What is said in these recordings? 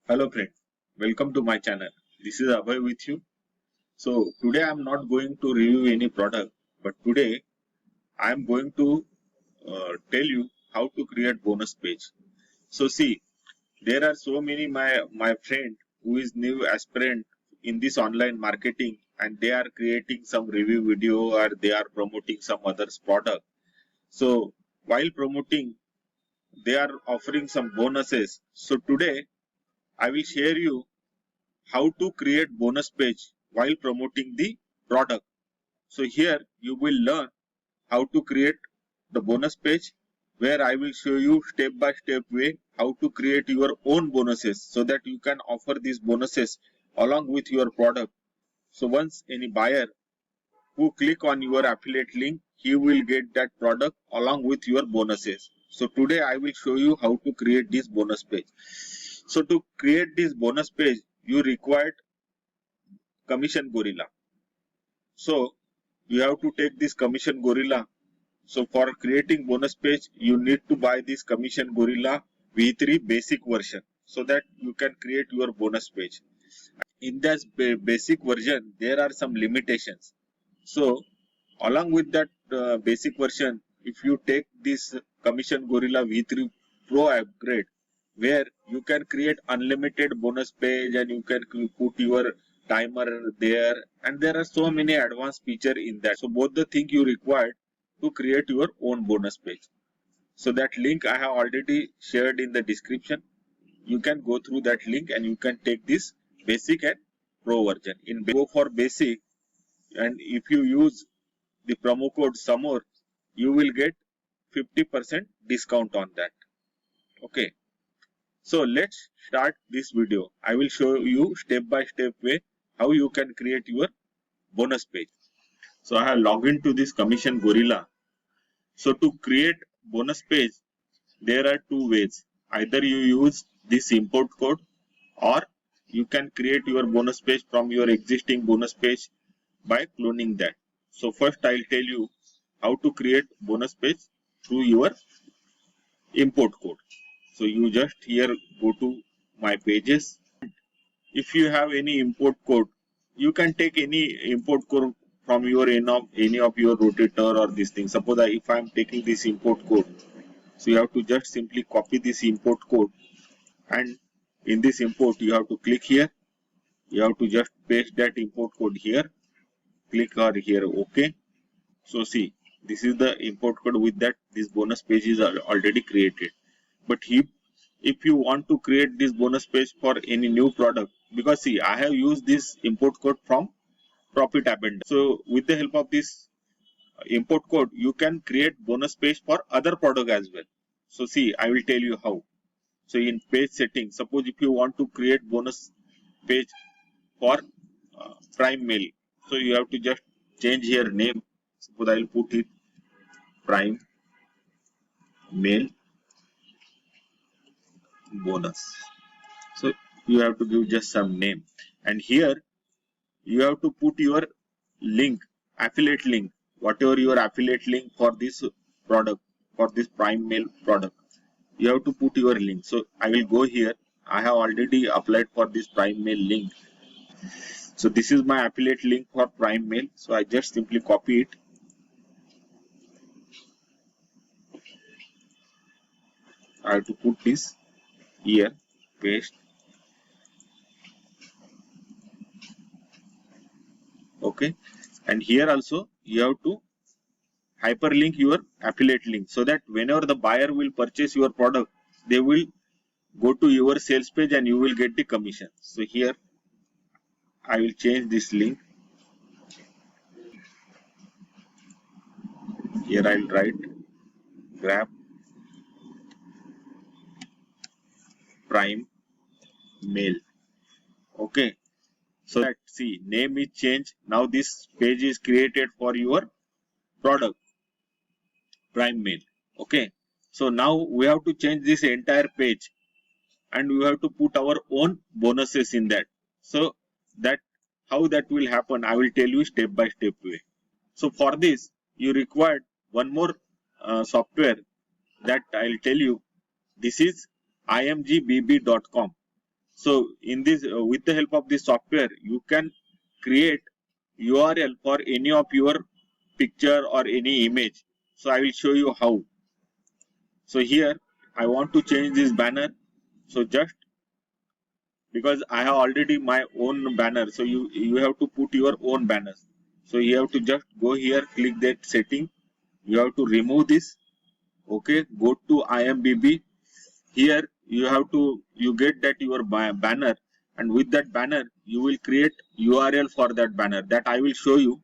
Hello friend, welcome to my channel. This is Abhay with you. So today I am not going to review any product, but today I am going to tell you how to create bonus page. So see, there are so many my friend who is new aspirant in this online marketing, and they are creating some review video or they are promoting some others product. So while promoting, they are offering some bonuses. So today I will share you how to create bonus page while promoting the product. So here you will learn how to create the bonus page, where I will show you step by step way how to create your own bonuses so that you can offer these bonuses along with your product. So once any buyer who click on your affiliate link, he will get that product along with your bonuses. So today I will show you how to create this bonus page. So to create this bonus page, you require Commission Gorilla. So you have to take this Commission Gorilla. So for creating bonus page, you need to buy this Commission Gorilla V3 basic version so that you can create your bonus page. In this basic version, there are some limitations. So along with that basic version, if you take this Commission Gorilla V3 Pro upgrade, where you can create unlimited bonus page and you can put your timer there, and there are so many advanced feature in that. So both the thing you require to create your own bonus page. So that link I have already shared in the description. You can go through that link and you can take this basic and pro version. In go for basic, and if you use the promo code SAMOR, you will get 50% discount on that. Okay. So let's start this video. I will show you step by step way how you can create your bonus page. So I have logged into this Commission Gorilla. So to create bonus page, there are two ways. Either you use this import code, or you can create your bonus page from your existing bonus page by cloning that. So first I'll tell you how to create bonus page through your import code. So you just here go to my pages. If you have any import code, you can take any import code from your any of your rotator or this thing. Suppose if I am taking this import code, so you have to just simply copy this import code, and in this import you have to click here. You have to just paste that import code here. Click or here OK. So see, this is the import code. With that, this bonus page is already created. But if you want to create this bonus page for any new product, because see, I have used this import code from Profit Abundance. So with the help of this import code, you can create bonus page for other product as well. So see, I will tell you how. So in page settings, suppose if you want to create bonus page for Prime Mail, so you have to just change here name. Suppose I will put it Prime Mail bonus. So you have to give just some name, and here you have to put your link, affiliate link, whatever your affiliate link for this product, for this Prime Mail product. You have to put your link. So I will go here. I have already applied for this Prime Mail link. So this is my affiliate link for Prime Mail. So I just simply copy it. I have to put this here, paste. Okay. And here also you have to hyperlink your affiliate link, so that whenever the buyer will purchase your product, they will go to your sales page and you will get the commission. So here I will change this link. Here I will write grab Prime Mail. Okay. So that see, name is changed. Now this page is created for your product Prime Mail. Okay. So now we have to change this entire page, and we have to put our own bonuses in that. So that how that will happen, I will tell you step by step way. So for this, you require one more software that I'll tell you. This is imgbb.com. So in this with the help of this software you can create URL for any of your picture or any image. So I will show you how. So here I want to change this banner. So just because I have already my own banner, so you have to put your own banners. So you have to just go here, click that setting. You have to remove this. Okay, go to IMDb. Here you get that your banner, and with that banner you will create URL for that banner. That I will show you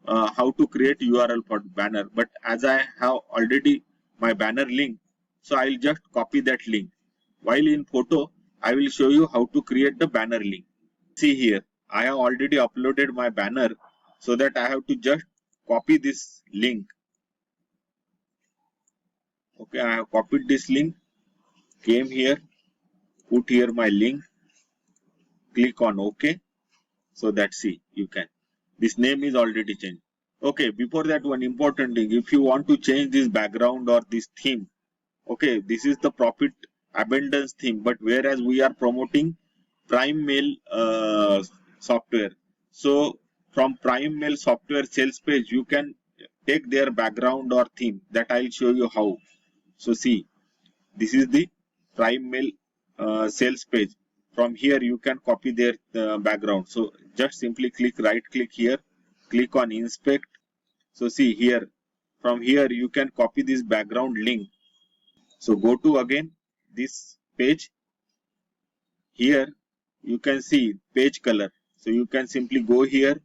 how to create URL for banner. But as I have already my banner link, so I will just copy that link. While in photo, I will show you how to create the banner link. See here, I have already uploaded my banner, so that I have to just copy this link. Okay, I have copied this link, came here, put here my link, click on OK. So that's see, you can. This name is already changed. Okay, before that, one important thing, if you want to change this background or this theme, okay, this is the profit abundance theme, but whereas we are promoting Prime Mail software. So from Prime Mail software sales page, you can take their background or theme. That I'll show you how. So see, this is the Prime Mail sales page. From here you can copy their background. So just simply right click here, click on inspect. So see here, from here you can copy this background link. So go to again this page. Here you can see page color. So you can simply go here,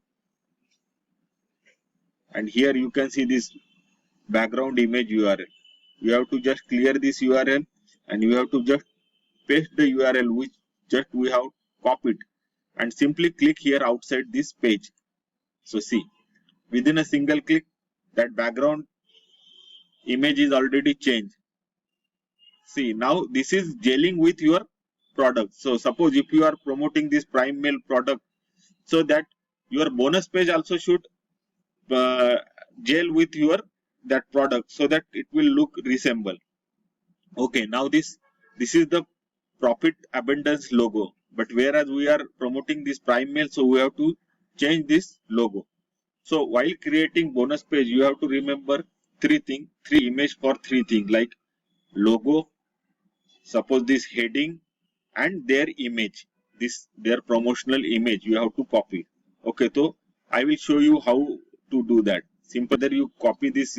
and here you can see this background image URL. You have to just clear this URL, and you have to just paste the URL which just we have copied, and simply click here outside this page. So see, within a single click, that background image is already changed. See, now this is gelling with your product. So suppose if you are promoting this Prime Mail product, so that your bonus page also should gel with your that product, so that it will look resemble. Okay, now this is the profit abundance logo, but whereas we are promoting this Prime Mail, so we have to change this logo. So while creating bonus page, you have to remember three image for three things, like logo, suppose this heading, and their image, this their promotional image you have to copy. Okay, so I will show you how to do that. Simple, that you copy this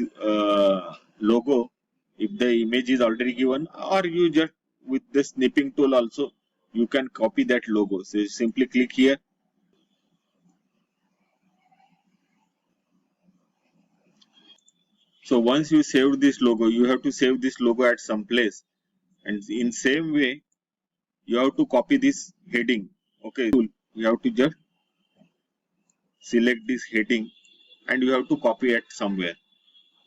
logo if the image is already given, or you just with the snipping tool also you can copy that logo. So simply click here. So once you save this logo, you have to save this logo at some place, and in same way you have to copy this heading. Okay, you have to just select this heading, and you have to copy it somewhere.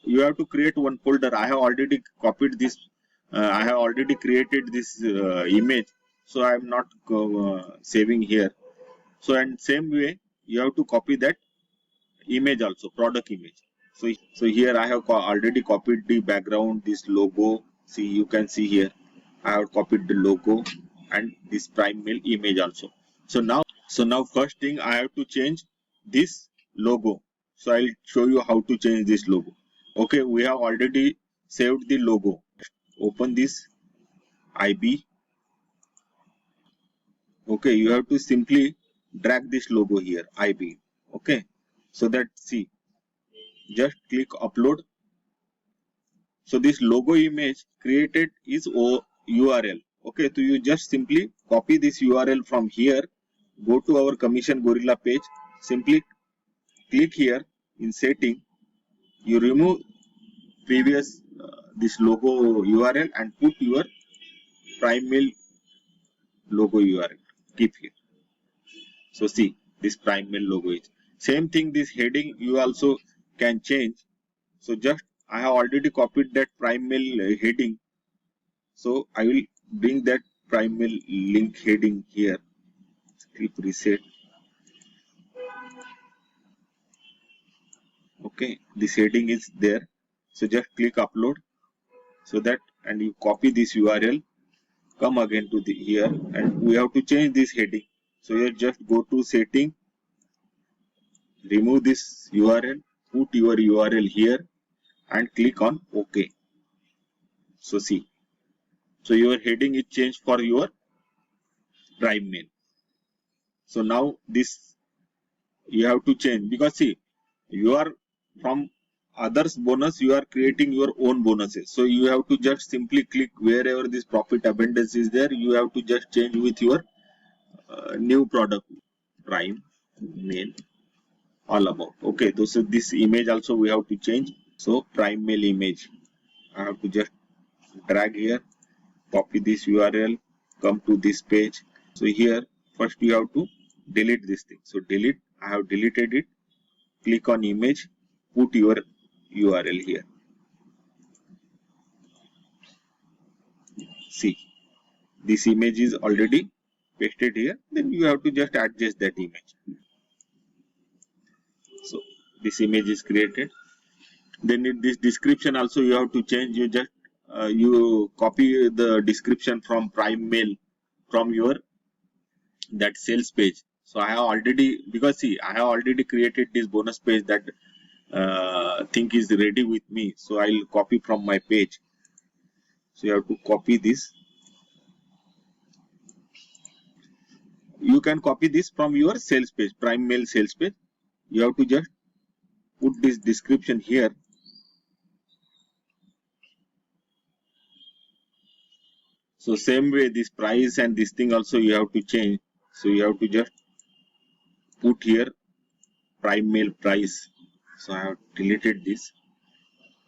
You have to create one folder. I have already copied this. I have already created this image, so I am not saving here. So and same way you have to copy that image also, product image. So here I have already copied the background, this logo. See, you can see here I have copied the logo and this Prime Mail image also. So now first thing I have to change this logo. So I'll show you how to change this logo. Okay, we have already saved the logo. Open this IB. Okay, you have to simply drag this logo here, IB. Okay, so that see, just click upload. So this logo image created is URL. Okay, so you just simply copy this URL from here, go to our Commission Gorilla page, simply click here in setting, you remove previous this logo URL and put your Prime Mail logo URL, keep here. So see, this Prime Mail logo is same thing. This heading you also can change. So just I have already copied that Prime Mail heading, so I will bring that Prime Mail link heading here. Click reset. Okay, this heading is there. So just click upload, so that, and you copy this URL come again to the here, and we have to change this heading. So here just go to setting, remove this URL, put your URL here and click on OK. So see, so your heading is changed for your Prime Mail. So now this you have to change, because see, you are from others bonus, you are creating your own bonuses. So you have to just simply click wherever this profit abundance is there, you have to just change with your new product, Prime Mail all about. Okay, so this image also we have to change. So Prime Mail image, I have to just drag here, copy this URL, come to this page. So here first you have to delete this thing. So delete, I have deleted it. Click on image, put your URL here. See, this image is already pasted here. Then you have to just adjust that image. So this image is created. Then in this description also you have to change. You just you copy the description from Prime Mail from your that sales page. So I have already, because see, I have already created this bonus page, that thing is ready with me. So I'll copy from my page. So you have to copy this. You can copy this from your sales page, Prime Mail sales page. You have to just put this description here. So same way this price and this thing also you have to change. So you have to just put here Prime Mail price. So I have deleted this.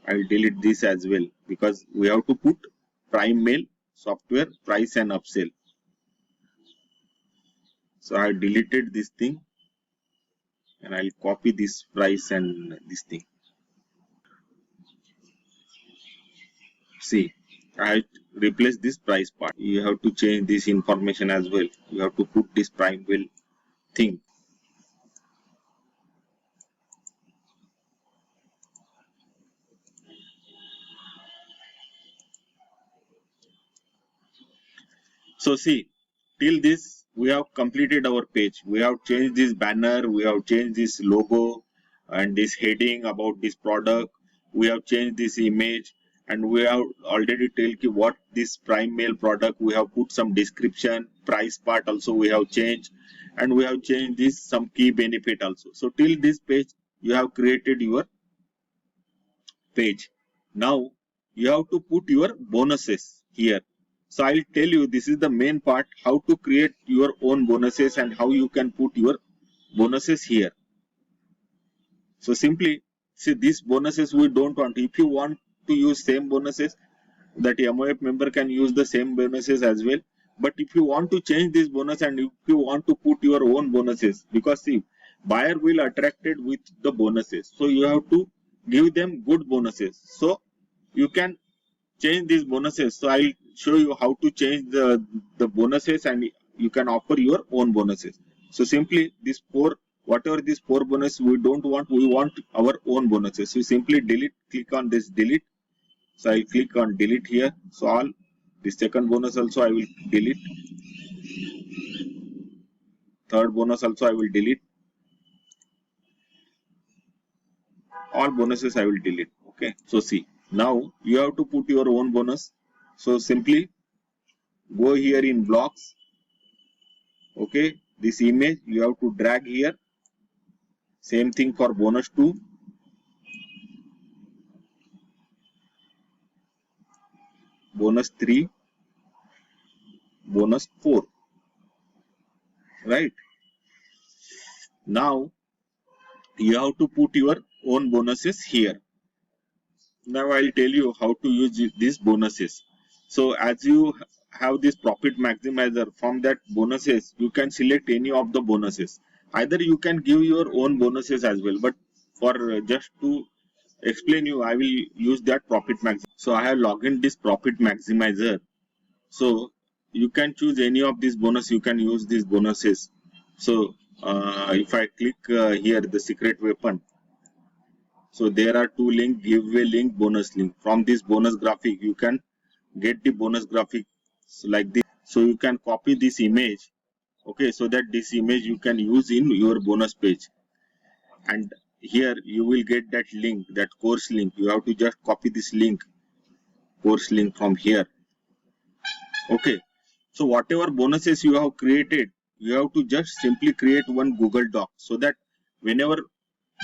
I will delete this as well, because we have to put Prime Mail software price and upsell. So I deleted this thing and I'll copy this price and this thing. See, I replace this price part. You have to change this information as well. You have to put this Prime Mail thing. So see, till this we have completed our page. We have changed this banner, we have changed this logo and this heading about this product. We have changed this image, and we have already tell you what this Prime Mail product. We have put some description, price part also we have changed, and we have changed this some key benefit also. So till this page you have created your page. Now you have to put your bonuses here. So I'll tell you, this is the main part, how to create your own bonuses and how you can put your bonuses here. So simply, see, these bonuses we don't want. If you want to use same bonuses, that MOF member can use the same bonuses as well. But if you want to change this bonus and if you want to put your own bonuses, because see, buyer will attracted with the bonuses. So you have to give them good bonuses. So you can change these bonuses. So I'll show you how to change the bonuses, and you can offer your own bonuses. So simply this whatever these 4 bonus we don't want, we want our own bonuses. So simply delete, click on this delete. So I'll click on delete here. So all the second bonus also I will delete. Third bonus also I will delete. All bonuses I will delete. Okay. So see, now you have to put your own bonus. So simply go here in blocks. Okay, this image you have to drag here. Same thing for bonus 2. Bonus 3. Bonus 4. Right. Now you have to put your own bonuses here. Now I'll tell you how to use these bonuses. So as you have this profit maximizer, from that bonuses you can select any of the bonuses. Either you can give your own bonuses as well, but for just to explain you, I will use that profit maximizer. So I have logged in this profit maximizer. So you can choose any of these bonus, you can use these bonuses. So if I click here the secret weapon, so there are 2 links, giveaway link, bonus link. From this bonus graphic you can get the bonus graphic So like this. So you can copy this image, okay, so that this image you can use in your bonus page. And here you will get that link, that course link. You have to just copy this link, course link from here. Okay. So whatever bonuses you have created, you have to just simply create one Google Doc, so that whenever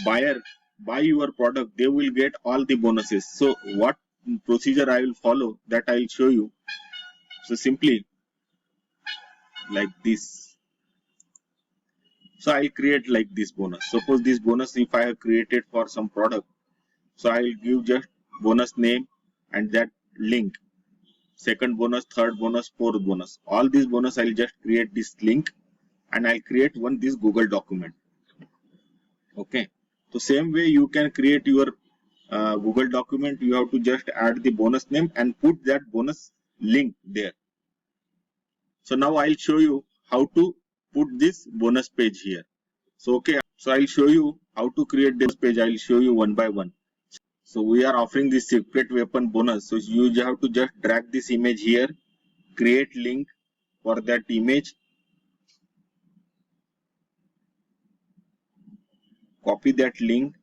buyer buy your product, they will get all the bonuses. So what procedure I will follow, that I will show you. So simply like this. So I'll create like this bonus. Suppose this bonus, if I have created for some product, so I will give just bonus name and that link. Second bonus, third bonus, fourth bonus. All these bonus I'll just create this link, and I'll create one this Google document. Okay. So same way you can create your Google document. You have to just add the bonus name and put that bonus link there. So now I'll show you how to put this bonus page here. So okay, so I'll show you how to create this page. I'll show you one by one. So we are offering this secret weapon bonus. So you have to just drag this image here, create link for that image, copy that link,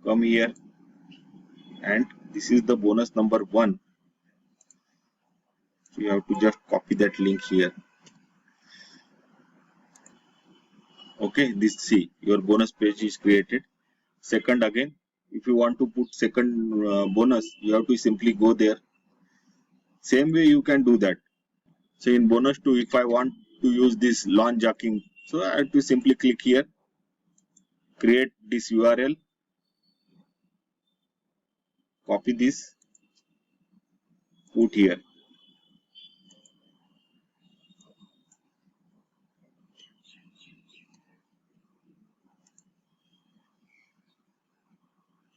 come here, and this is the bonus number 1. So you have to just copy that link here. Okay, this, see, your bonus page is created. Second, again, if you want to put second bonus, you have to simply go there. Same way you can do that. So in bonus 2, if I want to use this launch jacking, so I have to simply click here, create this URL, copy this, put here.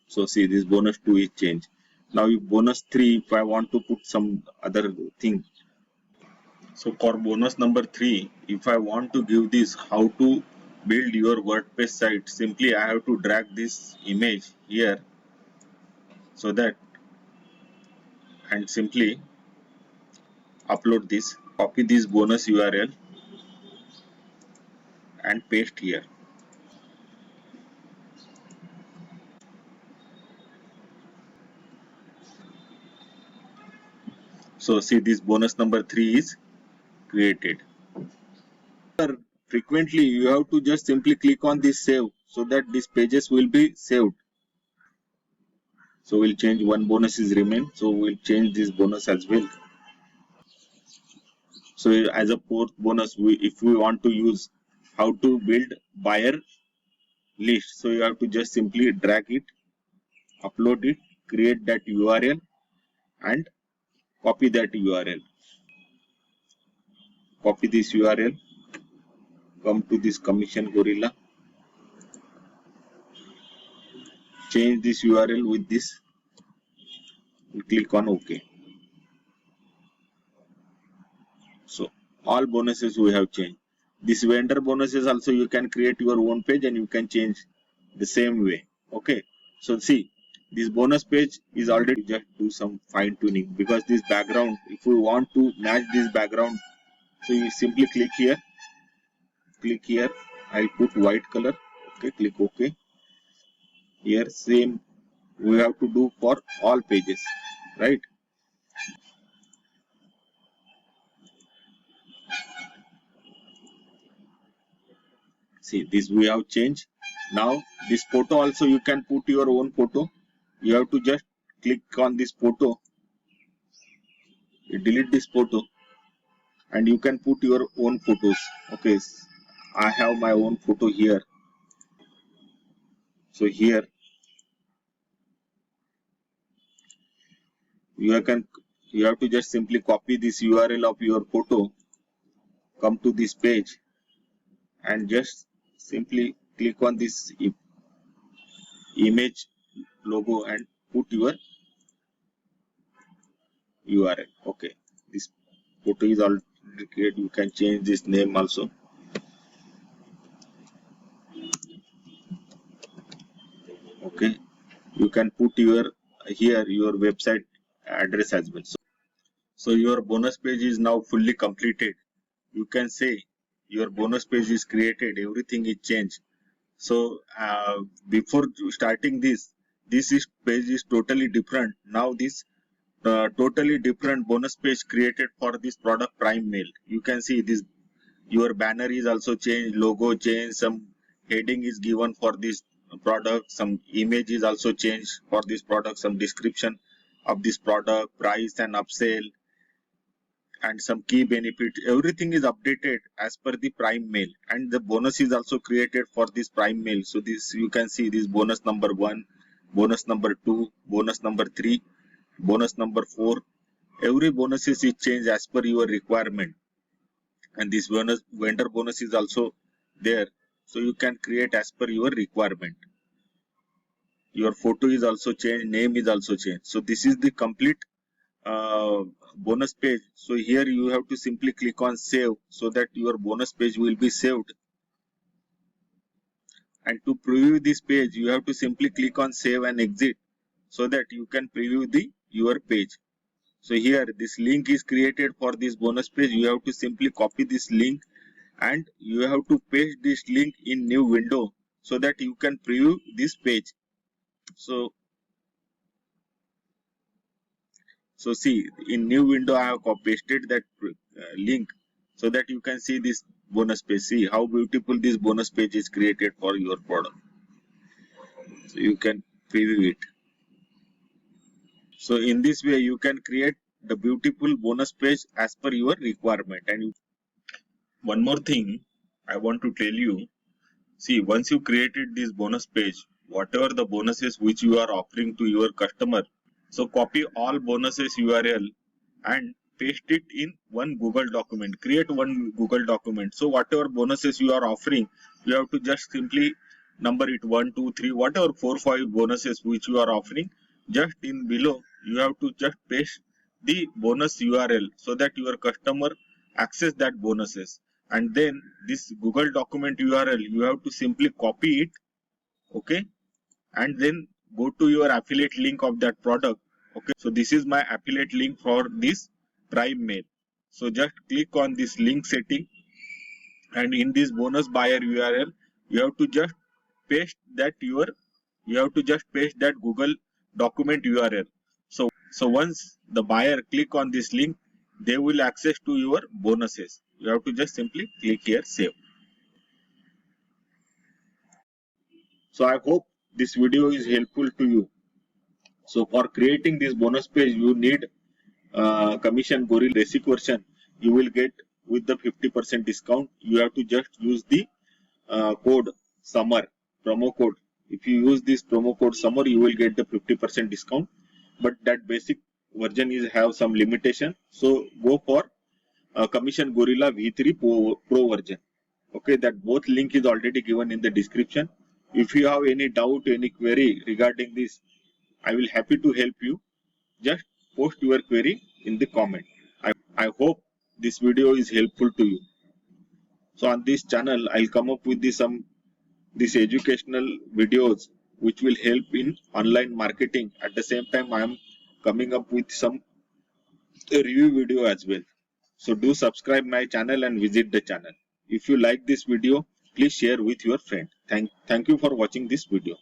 So see, this bonus 2 is changed. Now if bonus 3, if I want to put some other thing. So for bonus number 3, if I want to give this how to build your WordPress site, simply I have to drag this image here, so that, and simply upload this, copy this bonus URL and paste here. So see, this bonus number 3 is created. Frequently you have to just simply click on this save, so that these pages will be saved. So we'll change one bonus is remain, so we'll change this bonus as well. So as a fourth bonus, if we want to use how to build buyer list, so you have to just simply drag it, upload it, create that URL and copy that URL. Copy this URL, come to this Commission Gorilla, change this URL with this, click on OK. So all bonuses we have changed. This vendor bonuses also you can create your own page and you can change the same way. Okay. So see, this bonus page is already, just do some fine tuning, because this background, if we want to match this background, so you simply click here, I'll put white color. Okay, click OK. Here same we have to do for all pages, right? See, this we have changed. Now this photo also you can put your own photo. You have to just click on this photo, you delete this photo, and you can put your own photos. Okay, I have my own photo here. So here you have to just simply copy this URL of your photo, come to this page and just simply click on this image logo and put your URL. Okay, this photo is already created. You can change this name also. Okay, you can put your here your website address as well. So So your bonus page is now fully completed. You can say your bonus page is created, everything is changed. So before starting this page is totally different. Now this totally different bonus page created for this product Prime Mail. You can see this, your banner is also changed, logo changed, some heading is given for this product, some image is also changed for this product, some description of this product, price and upsell, and some key benefit. Everything is updated as per the Prime Mail, and the bonus is also created for this Prime Mail. So this, you can see this bonus number 1, bonus number 2, bonus number 3, bonus number 4. Every bonus is changed as per your requirement, and this bonus vendor bonus is also there. So you can create as per your requirement. Your photo is also changed, name is also changed. So this is the complete bonus page. So here you have to simply click on save, so that your bonus page will be saved. And to preview this page, you have to simply click on save and exit, so that you can preview your page. So here this link is created for this bonus page. You have to simply copy this link and you have to paste this link in new window, so that you can preview this page. So see, in new window I have pasted that link, so that you can see this bonus page. See how beautiful this bonus page is created for your product. So you can preview it. So in this way you can create the beautiful bonus page as per your requirement. And one more thing I want to tell you, see, once you created this bonus page, whatever the bonuses which you are offering to your customer, so copy all bonuses URL and paste it in one Google document. Create one Google document. So whatever bonuses you are offering, you have to just simply number it 1, 2, 3, whatever 4, 5 bonuses which you are offering. Just in below, you have to just paste the bonus URL, so that your customer access that bonuses. And then this Google document URL, you have to simply copy it, okay, and then go to your affiliate link of that product. Okay, so this is my affiliate link for this Prime Mail. So just click on this link setting, and in this bonus buyer URL, you have to just paste that Google document URL. So once the buyer click on this link, they will access to your bonuses. You have to just simply click here save. So I hope this video is helpful to you. So for creating this bonus page, you need Commission Gorilla basic version. You will get with the 50% discount. You have to just use the code summer, promo code. If you use this promo code summer, you will get the 50% discount. But that basic version is have some limitation. So go for Commission Gorilla V3 Pro version. Okay, that both link is already given in the description. If you have any doubt, any query regarding this, I will happy to help you. Just post your query in the comment. I hope this video is helpful to you. So on this channel, I'll come up with this educational videos which will help in online marketing. At the same time, I am coming up with some review video as well. So do subscribe my channel and visit the channel. If you like this video, please share with your friend. Thank you for watching this video.